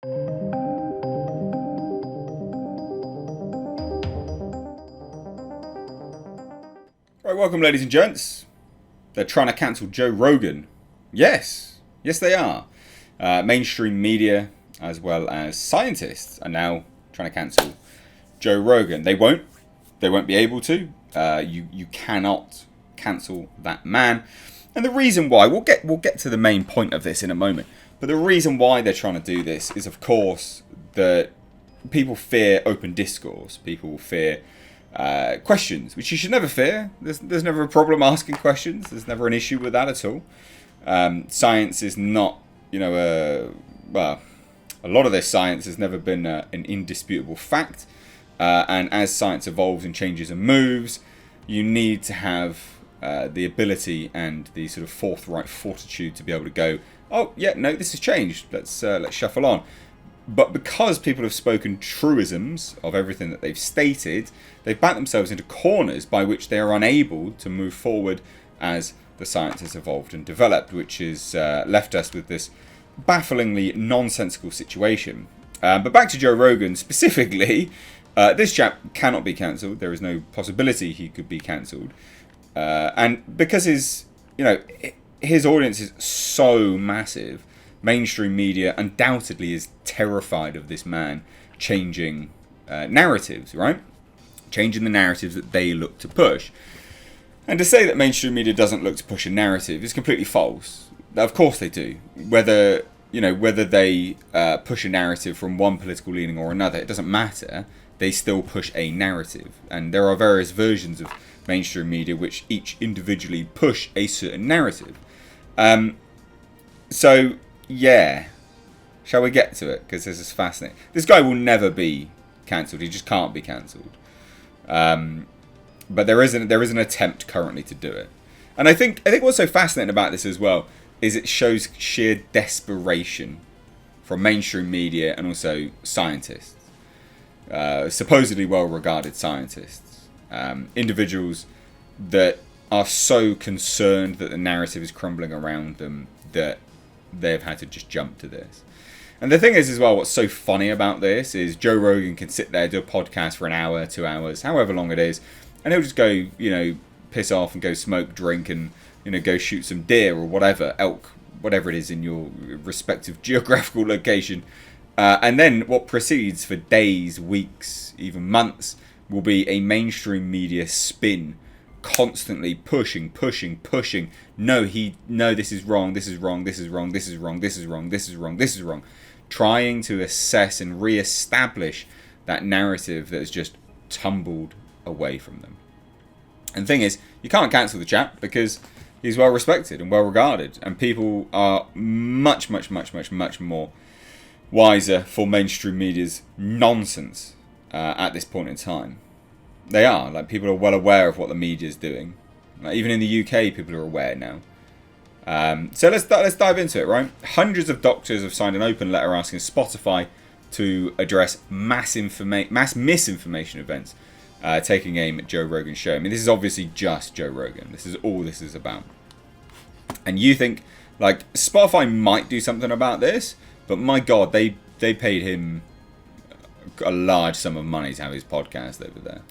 Right, welcome, ladies and gents. They're trying to cancel Joe Rogan. Yes, they are. Mainstream media as well as scientists are now trying to cancel Joe Rogan. They won't be able to. You cannot cancel that man. And the reason why, we'll get to the main point of this in a moment. But the reason why they're trying to do this is, of course, that people fear open discourse. People fear questions, which you should never fear. There's never a problem asking questions. There's never an issue with that at all. Science is not, a lot of this science has never been an indisputable fact. And as science evolves and changes and moves, you need to have the ability and the sort of forthright fortitude to be able to go, oh yeah, no, this has changed. Let's shuffle on. But because people have spoken truisms of everything that they've stated, they've backed themselves into corners by which they are unable to move forward as the science has evolved and developed, which has left us with this bafflingly nonsensical situation. But back to Joe Rogan specifically, this chap cannot be cancelled. There is no possibility he could be cancelled. And because his audience is so massive, mainstream media undoubtedly is terrified of this man changing narratives, right? Changing the narratives that they look to push. And to say that mainstream media doesn't look to push a narrative is completely false. Of course they do. Whether they push a narrative from one political leaning or another, it doesn't matter. They still push a narrative. And there are various versions of mainstream media which each individually push a certain narrative. So, yeah. Shall we get to it? Because this is fascinating. This guy will never be cancelled. He just can't be cancelled. But there is an attempt currently to do it. And I think what's so fascinating about this as well is it shows sheer desperation from mainstream media and also scientists. Supposedly well-regarded scientists. Individuals that are so concerned that the narrative is crumbling around them that they've had to just jump to this. And the thing is as well, what's so funny about this is Joe Rogan can sit there, do a podcast for an hour, 2 hours, however long it is, and he'll just go, piss off and go smoke, drink, and, go shoot some deer or whatever, elk, whatever it is in your respective geographical location. And then what proceeds for days, weeks, even months, will be a mainstream media spin, constantly pushing. No, this is wrong, this is wrong, this is wrong, this is wrong, this is wrong, this is wrong, this is wrong. Trying to assess and re-establish that narrative that has just tumbled away from them. And the thing is, you can't cancel the chap because he's well respected and well regarded, and people are much more wiser for mainstream media's nonsense at this point in time. They are. People are well aware of what the media is doing. Even in the UK, people are aware now. So let's dive into it, right? Hundreds of doctors have signed an open letter asking Spotify to address mass misinformation events taking aim at Joe Rogan's show. I mean, this is obviously just Joe Rogan. This is all this is about. And you think, Spotify might do something about this, but my God, they paid him a large sum of money to have his podcast over there.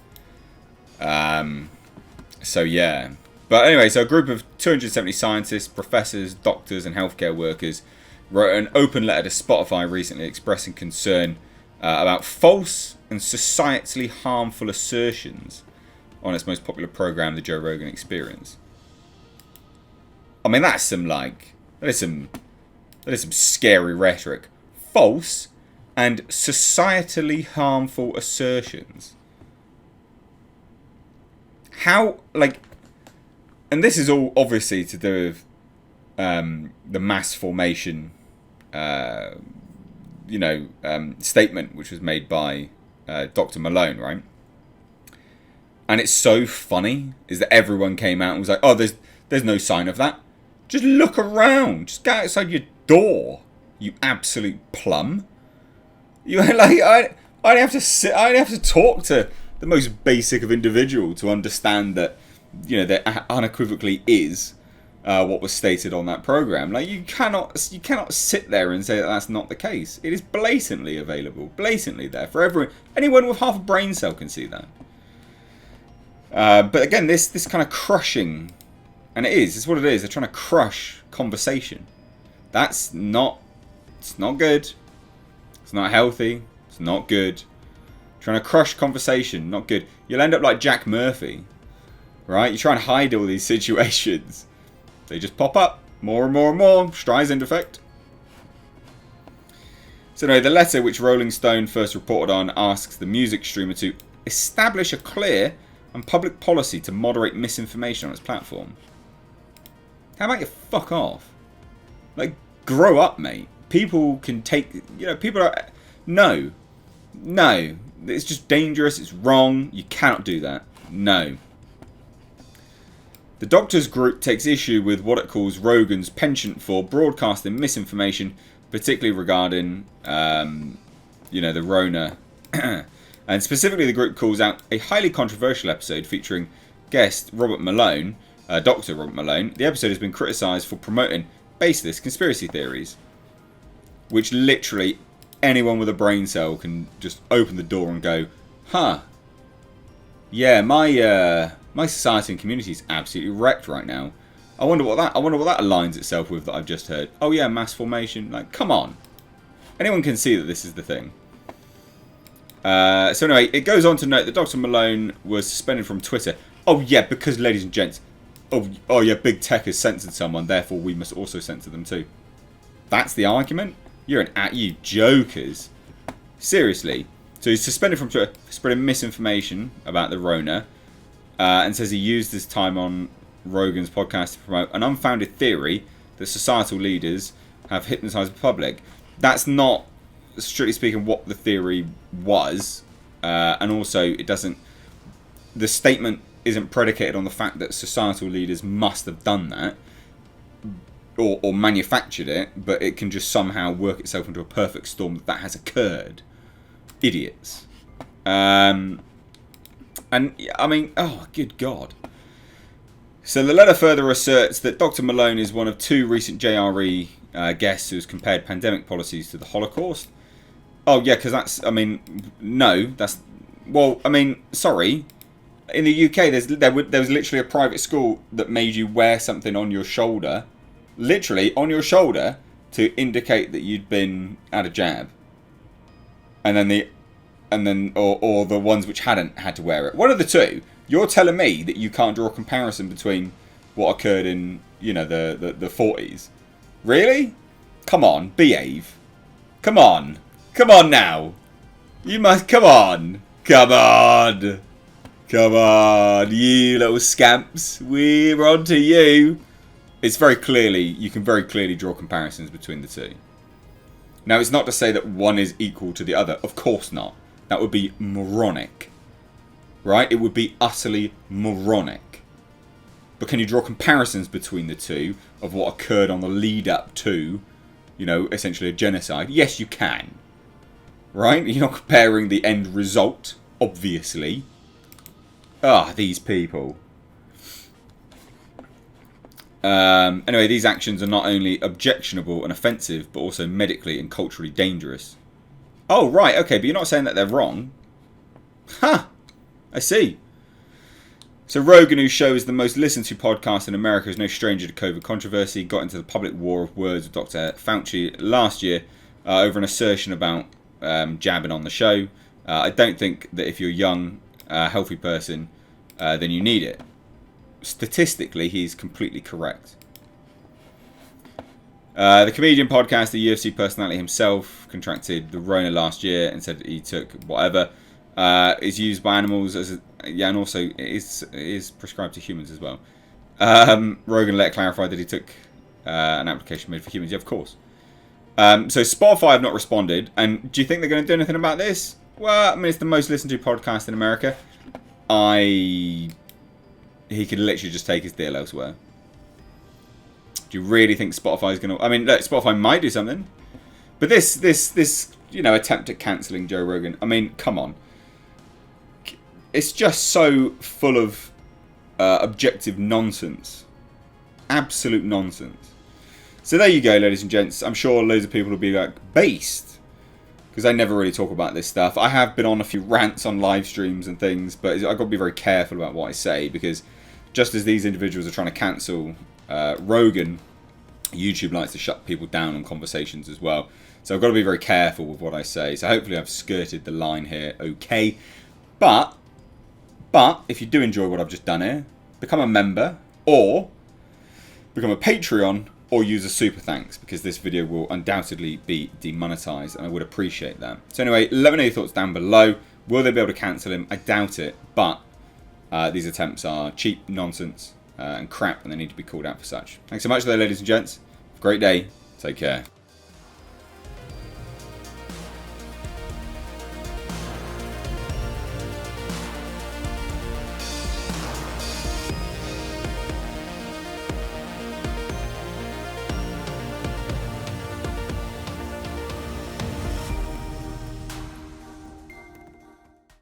So yeah. But anyway, so a group of 270 scientists, professors, doctors, and healthcare workers wrote an open letter to Spotify recently expressing concern about false and societally harmful assertions on its most popular program, The Joe Rogan Experience. I mean, that is some scary rhetoric. False and societally harmful assertions. How, and this is all obviously to do with the mass formation, statement which was made by Dr. Malone, right? And it's so funny is that everyone came out and was like, "Oh, there's no sign of that. Just look around. Just go outside your door, you absolute plum." You I have to talk to the most basic of individual to understand that, there unequivocally is what was stated on that program. Like, you cannot sit there and say that that's not the case. It is blatantly available, blatantly there for everyone. Anyone with half a brain cell can see that. But again, this kind of crushing, and it's what it is. They're trying to crush conversation. It's not good. It's not healthy. It's not good. Trying to crush conversation, not good. You'll end up like Jack Murphy, right? You try and hide all these situations. They just pop up more and more and more. Streisand effect. So anyway, the letter which Rolling Stone first reported on asks the music streamer to establish a clear and public policy to moderate misinformation on its platform. How about you fuck off? Like, grow up, mate. People can take... people are... No. It's just dangerous. It's wrong. You cannot do that. No. The doctors' group takes issue with what it calls Rogan's penchant for broadcasting misinformation, particularly regarding, the Rona. And specifically, the group calls out a highly controversial episode featuring guest Robert Malone, Dr. Robert Malone. The episode has been criticised for promoting baseless conspiracy theories, which literally anyone with a brain cell can just open the door and go, huh, yeah, my society and community is absolutely wrecked right now. I wonder what that aligns itself with that I've just heard. Oh yeah, mass formation. Like, come on. Anyone can see that this is the thing. So anyway, it goes on to note that Dr. Malone was suspended from Twitter. Oh yeah, because, ladies and gents, oh yeah, big tech has censored someone, therefore we must also censor them too. That's the argument? You jokers. Seriously. So he's suspended from Twitter, spreading misinformation about the Rona, and says he used his time on Rogan's podcast to promote an unfounded theory that societal leaders have hypnotized the public. That's not, strictly speaking, what the theory was, and also it doesn't. The statement isn't predicated on the fact that societal leaders must have done that or manufactured it, but it can just somehow work itself into a perfect storm that has occurred. Idiots. And I mean, oh, good God. So the letter further asserts that Dr. Malone is one of two recent JRE guests who has compared pandemic policies to the Holocaust. Oh, yeah, because that's, I mean, no, that's, well, I mean, sorry. In the UK, there was literally a private school that made you wear something on your shoulder, literally on your shoulder, to indicate that you'd been at a jab. And then or the ones which hadn't had to wear it. One of the two. You're telling me that you can't draw a comparison between what occurred in, the 40s. Really? Come on, behave. Come on now. You must, come on, you little scamps. We're on to you. It's you can very clearly draw comparisons between the two. Now, it's not to say that one is equal to the other. Of course not. That would be moronic. Right? It would be utterly moronic. But can you draw comparisons between the two of what occurred on the lead up to, essentially a genocide? Yes, you can. Right? You're not comparing the end result, obviously. These people. Anyway, these actions are not only objectionable and offensive, but also medically and culturally dangerous. Oh, right, okay, but you're not saying that they're wrong. Ha! I see. So Rogan, whose show is the most listened to podcast in America, is no stranger to COVID controversy, got into the public war of words with Dr. Fauci last year over an assertion about jabbing on the show. I don't think that if you're a young, healthy person, then you need it. Statistically, he's completely correct. The comedian podcast, the UFC personality himself, contracted the Rona last year and said he took whatever. Is used by animals and also is prescribed to humans as well. Rogan let clarify that he took an application made for humans. Yeah, of course. So Spotify have not responded. And do you think they're going to do anything about this? Well, I mean, it's the most listened to podcast in America. He could literally just take his deal elsewhere. Do you really think Spotify is going to... I mean, look, Spotify might do something. But this attempt at cancelling Joe Rogan, I mean, come on. It's just so full of objective nonsense. Absolute nonsense. So there you go, ladies and gents. I'm sure loads of people will be like, based, because I never really talk about this stuff. I have been on a few rants on live streams and things, but I've got to be very careful about what I say, because just as these individuals are trying to cancel Rogan, YouTube likes to shut people down on conversations as well. So I've got to be very careful with what I say. So hopefully I've skirted the line here okay. But if you do enjoy what I've just done here, become a member or become a Patreon or use a super thanks, because this video will undoubtedly be demonetized and I would appreciate that. So anyway, let me know your thoughts down below. Will they be able to cancel him? I doubt it, but these attempts are cheap nonsense and crap, and they need to be called out for such. Thanks so much though, ladies and gents. Have a great day. Take care.